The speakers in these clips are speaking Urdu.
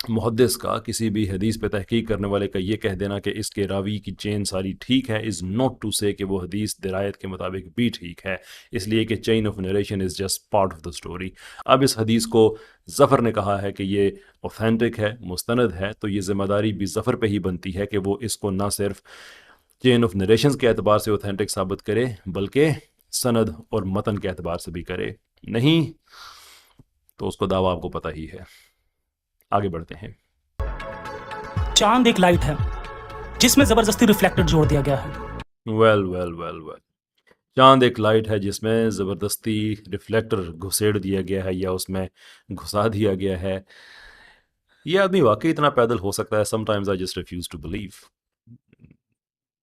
محدث کا, کسی بھی حدیث پہ تحقیق کرنے والے کا یہ کہہ دینا کہ اس کے راوی کی چین ساری ٹھیک ہے از ناٹ ٹو سے کہ وہ حدیث درایت کے مطابق بھی ٹھیک ہے, اس لیے کہ chain of narration is just part of the story. اب اس حدیث کو ظفر نے کہا ہے کہ یہ اوتھینٹک ہے, مستند ہے, تو یہ ذمہ داری بھی ظفر پہ ہی بنتی ہے کہ وہ اس کو نہ صرف چین آف نریشنز کے اعتبار سے اوتھینٹک ثابت کرے بلکہ سند اور متن کے اعتبار سے بھی کرے. نہیں تو اس کو دعویٰ آپ کو پتہ ہی ہے. آگے بڑھتے ہیں. چاند ایک لائٹ ہے جس میں زبردستی ریفلیکٹر جوڑ دیا گیا ہے. ویل ویل ویل ویل چاند ایک لائٹ ہے جس میں زبردستی ریفلیکٹر گھسیڑ دیا گیا ہے یا اس میں گھسا دیا گیا ہے. یہ آدمی واقعی اتنا پیدل ہو سکتا ہے. Sometimes I just refuse to believe,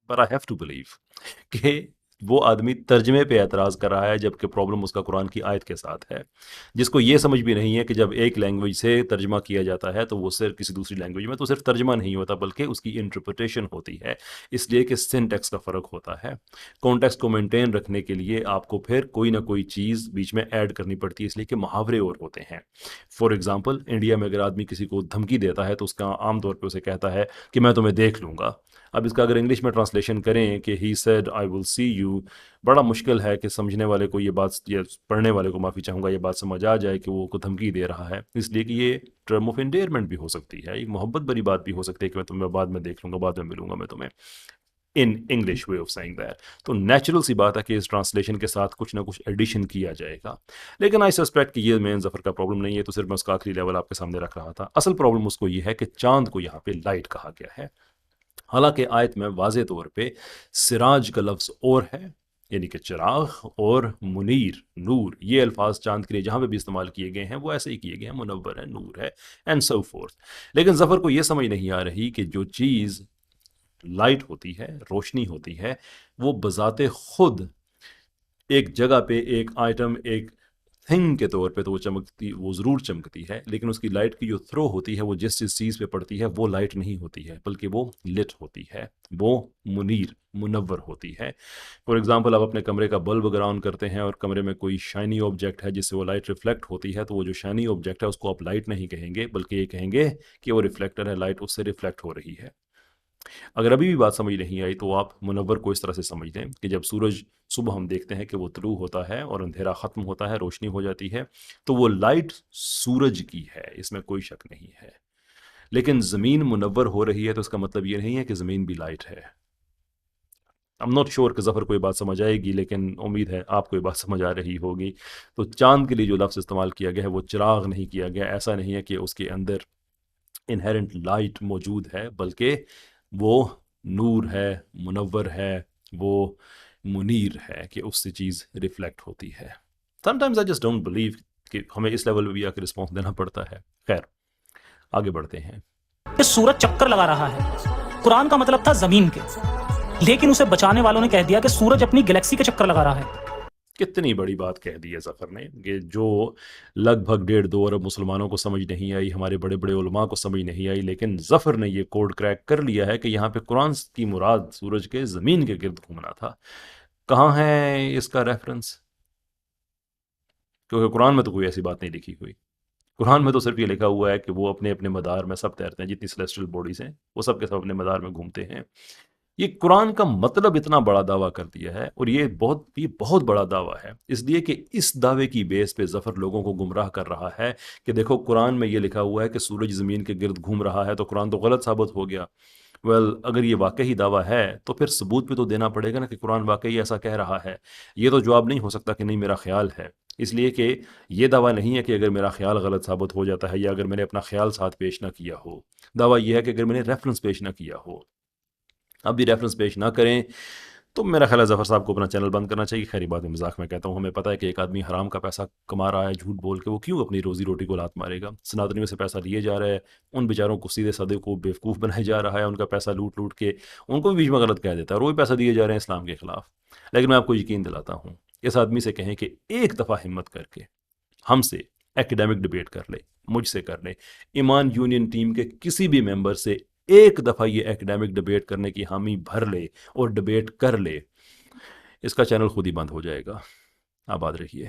but I have to believe کہ وہ آدمی ترجمے پہ اعتراض کر رہا ہے جبکہ پرابلم اس کا قرآن کی آیت کے ساتھ ہے, جس کو یہ سمجھ بھی نہیں ہے کہ جب ایک لینگویج سے ترجمہ کیا جاتا ہے تو وہ صرف کسی دوسری لینگویج میں تو صرف ترجمہ نہیں ہوتا بلکہ اس کی انٹرپریٹیشن ہوتی ہے, اس لیے کہ سینٹیکس کا فرق ہوتا ہے. کانٹیکسٹ کو مینٹین رکھنے کے لیے آپ کو پھر کوئی نہ کوئی چیز بیچ میں ایڈ کرنی پڑتی ہے, اس لیے کہ محاورے اور ہوتے ہیں. فار ایگزامپل انڈیا میں اگر آدمی کسی کو دھمکی دیتا ہے تو اس کا عام طور پہ اسے کہتا ہے کہ میں تمہیں دیکھ لوں گا. اب اس کا اگر انگلش میں ٹرانسلیشن کریں کہ he said I will C you, بڑا مشکل ہے کہ سمجھنے والے کو یہ بات, یا پڑھنے والے کو معافی چاہوں گا, یہ بات سمجھ آ جائے کہ وہ کو دھمکی دے رہا ہے, اس لیے کہ یہ ٹرم آف انڈیئرمنٹ بھی ہو سکتی ہے, ایک محبت بری بات بھی ہو سکتی ہے کہ میں تمہیں بعد میں دیکھ لوں گا, بعد میں ملوں گا میں تمہیں, in English way of saying that. تو نیچرل سی بات ہے کہ اس ٹرانسلیشن کے ساتھ کچھ نہ کچھ ایڈیشن کیا جائے گا, لیکن آئی سسپیکٹ کہ یہ مین ظفر کا پرابلم نہیں ہے, تو صرف میں اس کا آخری لیول آپ کے سامنے رکھ رہا تھا. اصل پرابلم اس کو یہ ہے کہ چاند کو یہاں پہ لائٹ کہا گیا ہے, حالانکہ آیت میں واضح طور پہ سراج کا لفظ اور ہے, یعنی کہ چراغ, اور منیر نور, یہ الفاظ چاند کے لیے جہاں پہ بھی استعمال کیے گئے ہیں وہ ایسے ہی کیے گئے ہیں, منور ہے, نور ہے, اینڈ سو فورتھ. لیکن ظفر کو یہ سمجھ نہیں آ رہی کہ جو چیز لائٹ ہوتی ہے, روشنی ہوتی ہے, وہ بذات خود ایک جگہ پہ ایک آئٹم, ایک تھنگ کے طور پہ تو وہ چمکتی, وہ ضرور چمکتی ہے, لیکن اس کی لائٹ کی جو تھرو ہوتی ہے وہ جس چیز پہ پڑتی ہے وہ لائٹ نہیں ہوتی ہے بلکہ وہ لٹ ہوتی ہے, وہ منیر منور ہوتی ہے. فار ایگزامپل آپ اپنے کمرے کا بلب اگر آن کرتے ہیں اور کمرے میں کوئی شائنی آبجیکٹ ہے جس سے وہ لائٹ ریفلیکٹ ہوتی ہے, تو وہ جو شائنی آبجیکٹ ہے اس کو آپ لائٹ نہیں کہیں گے بلکہ یہ کہیں گے کہ وہ ریفلیکٹر ہے, لائٹ اس سے ریفلیکٹ ہو رہی ہے. اگر ابھی بھی بات سمجھ نہیں آئی تو آپ منور کو اس طرح سے سمجھ لیں کہ جب سورج صبح ہم دیکھتے ہیں کہ وہ طلوع ہوتا ہے اور اندھیرا ختم ہوتا ہے, روشنی ہو جاتی ہے, تو وہ لائٹ سورج کی ہے, اس میں کوئی شک نہیں ہے. لیکن زمین منور ہو رہی ہے تو اس کا مطلب یہ نہیں ہے کہ زمین بھی لائٹ ہے. I'm not sure کہ ظفر کو یہ بات سمجھ آئے گی, لیکن امید ہے آپ کو یہ بات سمجھ آ رہی ہوگی. تو چاند کے لیے جو لفظ استعمال کیا گیا ہے وہ چراغ نہیں کیا گیا. ایسا نہیں ہے کہ اس کے اندر انہیرنٹ لائٹ موجود ہے بلکہ وہ نور ہے, منور ہے, وہ منیر ہے کہ اس سے چیز ریفلیکٹ ہوتی ہے. Sometimes I just don't believe کہ ہمیں اس لیول پہ بھی آ کے رسپانس دینا پڑتا ہے. خیر آگے بڑھتے ہیں. سورج چکر لگا رہا ہے, قرآن کا مطلب تھا زمین کے, لیکن اسے بچانے والوں نے کہہ دیا کہ سورج اپنی گلیکسی کے چکر لگا رہا ہے. کتنی بڑی بات کہہ دی ہے ظفر نے, کہ جو لگ بھگ 1.5-2 ارب مسلمانوں کو سمجھ نہیں آئی, ہمارے بڑے بڑے علماء کو سمجھ نہیں آئی, لیکن ظفر نے یہ کوڈ کریک کر لیا ہے کہ یہاں پہ قرآن کی مراد سورج کے زمین کے گرد گھومنا تھا. کہاں ہے اس کا ریفرنس؟ کیونکہ قرآن میں تو کوئی ایسی بات نہیں لکھی ہوئی. قرآن میں تو صرف یہ لکھا ہوا ہے کہ وہ اپنے اپنے مدار میں سب تیرتے ہیں, جتنی سیلیسٹیل باڈیز ہیں وہ سب کے سب اپنے مدار میں گھومتے ہیں. یہ قرآن کا مطلب اتنا بڑا دعویٰ کر دیا ہے, اور یہ بہت بڑا دعویٰ ہے, اس لیے کہ اس دعوے کی بیس پہ ظفر لوگوں کو گمراہ کر رہا ہے کہ دیکھو قرآن میں یہ لکھا ہوا ہے کہ سورج زمین کے گرد گھوم رہا ہے, تو قرآن تو غلط ثابت ہو گیا. اگر یہ واقعی دعویٰ ہے تو پھر ثبوت بھی تو دینا پڑے گا نا کہ قرآن واقعی ایسا کہہ رہا ہے. یہ تو جواب نہیں ہو سکتا کہ نہیں میرا خیال ہے, اس لیے کہ یہ دعویٰ نہیں ہے کہ اگر میرا خیال غلط ثابت ہو جاتا ہے یا اگر میں نے اپنا خیال ساتھ پیش نہ کیا ہو. دعویٰ یہ ہے کہ اگر میں نے ریفرنس پیش نہ کیا ہو. اب بھی ریفرنس پیش نہ کریں تو میرا خیال ہے ظفر صاحب کو اپنا چینل بند کرنا چاہیے. خیری بات ہے, مذاق میں کہتا ہوں, ہمیں پتہ ہے کہ ایک آدمی حرام کا پیسہ کما رہا ہے جھوٹ بول کے, وہ کیوں اپنی روزی روٹی کو لات مارے گا؟ سناتنیوں سے پیسہ لیے جا رہا ہے, ان بیچاروں کو سیدھے سادے کو بیوقوف بنایا جا رہا ہے, ان کا پیسہ لوٹ لوٹ کے ان کو بھی بیچ میں غلط کہہ دیتا ہے, اور وہ بھی پیسہ دیے جا رہے ہیں اسلام کے خلاف. لیکن میں آپ کو یقین دلاتا ہوں, اس آدمی سے کہیں کہ ایک دفعہ ہمت کر کے ہم سے ایکڈیمک ڈبیٹ کر لے, مجھ سے کر لے, ایمان یونین ٹیم کے کسی بھی ممبر سے ایک دفعہ یہ ایکڈیمک ڈبیٹ کرنے کی حامی بھر لے اور ڈبیٹ کر لے, اس کا چینل خود ہی بند ہو جائے گا. آباد رہیے.